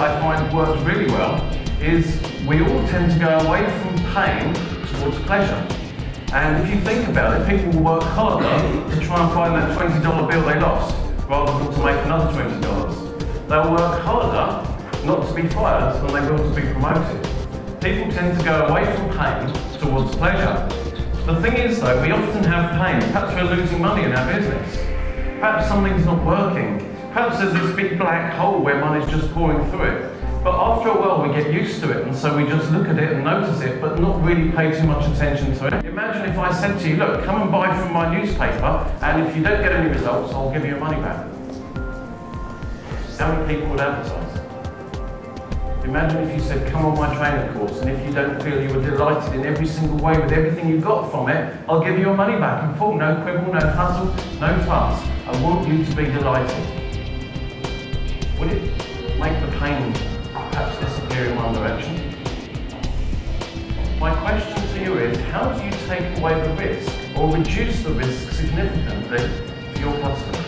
I find works really well is we all tend to go away from pain towards pleasure. And if you think about it, people will work harder to try and find that $20 bill they lost, rather than to make another $20. They'll work harder not to be fired than they will to be promoted. People tend to go away from pain towards pleasure. The thing is though, we often have pain. Perhaps we're losing money in our business. Perhaps something's not working. Perhaps there's this big black hole where money's just pouring through it. But after a while we get used to it, and so we just look at it and notice it, but not really pay too much attention to it. Imagine if I said to you, look, come and buy from my newspaper, and if you don't get any results, I'll give you your money back. How many people would advertise? Imagine if you said, come on my training course, and if you don't feel you were delighted in every single way with everything you got from it, I'll give you your money back in full. No quibble, no hustle, no fuss. I want you to be delighted. Would it make the pain perhaps disappear in one direction? My question to you is, how do you take away the risk or reduce the risk significantly for your customers?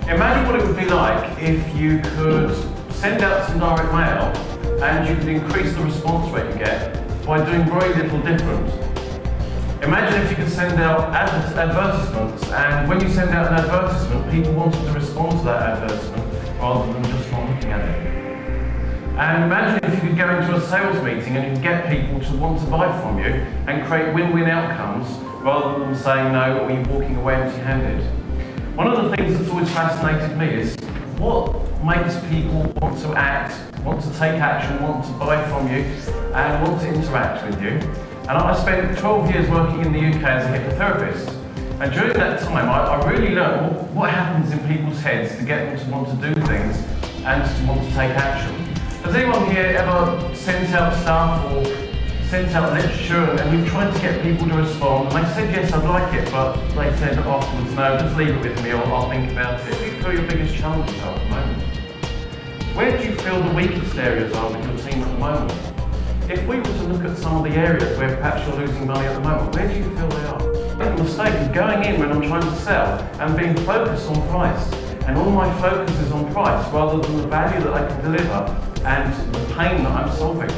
Imagine what it would be like if you could send out some direct mail and you could increase the response rate you get by doing very little different. Imagine if you could send out advertisements, and when you send out an advertisement, people wanted to respond to that advertisement rather than just not looking at it. And imagine if you could go into a sales meeting and you could get people to want to buy from you and create win-win outcomes rather than saying no or you walking away empty-handed. One of the things that's always fascinated me is what makes people want to act, want to take action, want to buy from you and want to interact with you. And I spent 12 years working in the UK as a hypnotherapist. And during that time, I really learned what happens in people's heads to get them to want to do things and to want to take action. Has anyone here ever sent out stuff or sent out literature and we've tried to get people to respond and they said, yes, I'd like it, but they said afterwards, no, just leave it with me or I'll think about it. What do you feel your biggest challenges are at the moment? Where do you feel the weakest areas are with your team at the moment? If we were to look at some of the areas where perhaps you're losing money at the moment, where do you feel they are? The mistake of going in when I'm trying to sell and being focused on price. And all my focus is on price rather than the value that I can deliver and the pain that I'm solving.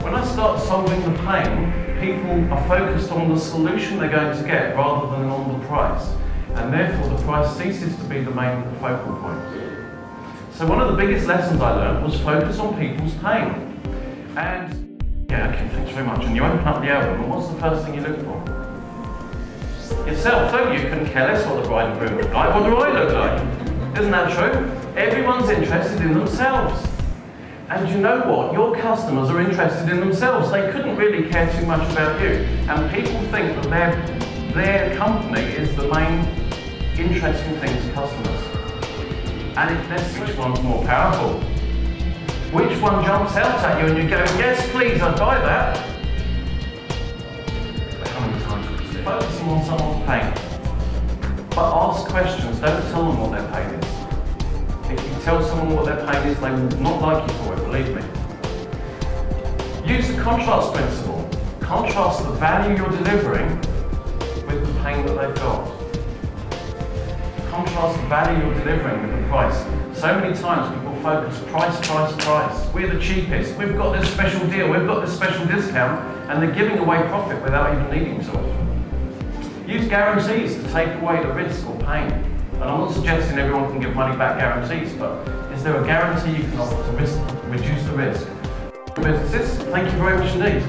When I start solving the pain, people are focused on the solution they're going to get rather than on the price. And therefore the price ceases to be the main focal point. So one of the biggest lessons I learned was focus on people's pain. And, yeah, okay, thanks very much. And you open up the album, and what's the first thing you look for? Yourself, don't you? Couldn't care less what the bride and groom look like. What do I look like? Isn't that true? Everyone's interested in themselves. And you know what? Your customers are interested in themselves. They couldn't really care too much about you. And people think that their company is the main interesting thing to customers. And it's which one's more powerful? Which one jumps out at you and you go, yes please, I'd buy that? But how many times would you say? Focusing on someone's pain. But ask questions, don't tell them what their pain is. If you tell someone what their pain is, they will not like you for it, believe me. Use the contrast principle. Contrast the value you're delivering with the pain that they've got. Contrast the value you're delivering with the price. So many times people focus price, price, price. We're the cheapest. We've got this special deal. We've got this special discount, and they're giving away profit without even needing to. Use guarantees to take away the risk or pain. And I'm not suggesting everyone can give money back guarantees, but is there a guarantee you can offer to reduce the risk? Businesses, thank you very much indeed.